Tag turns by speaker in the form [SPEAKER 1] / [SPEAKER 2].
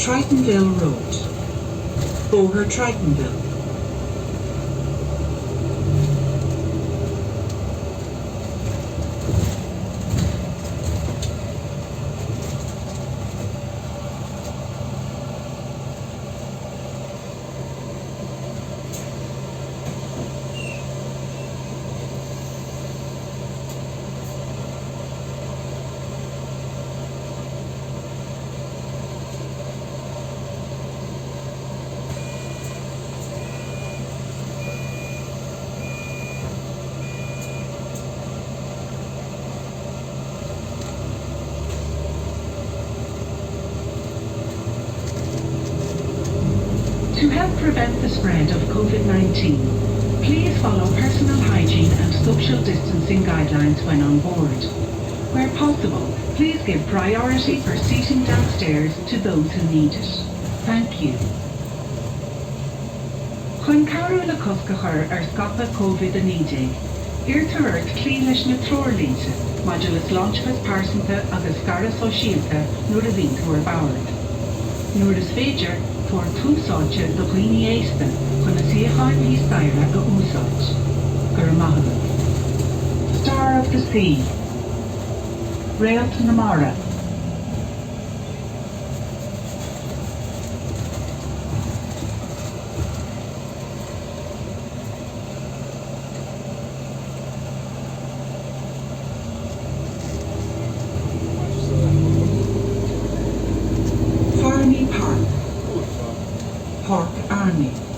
[SPEAKER 1] Tritonville Road, Boher Tritonville.
[SPEAKER 2] To help prevent the spread of COVID-19, please follow personal hygiene and social distancing guidelines when on board. Where possible, please give priority for seating downstairs to those who need it. Thank you. Chun carú le coscachar scopa COVID-19, ir-to-earth clí leis na trórlínte, modulus launchfas parsanta agus scaras ó síalta nuair a bhín tú ar bord. Nuair is féidir, for túsáilte do dhaoine éasta chun na síocháin hí staire go úsáid. Gur maithagh. Star of the Sea. Réalta na Mara. Farney Park. Park Army.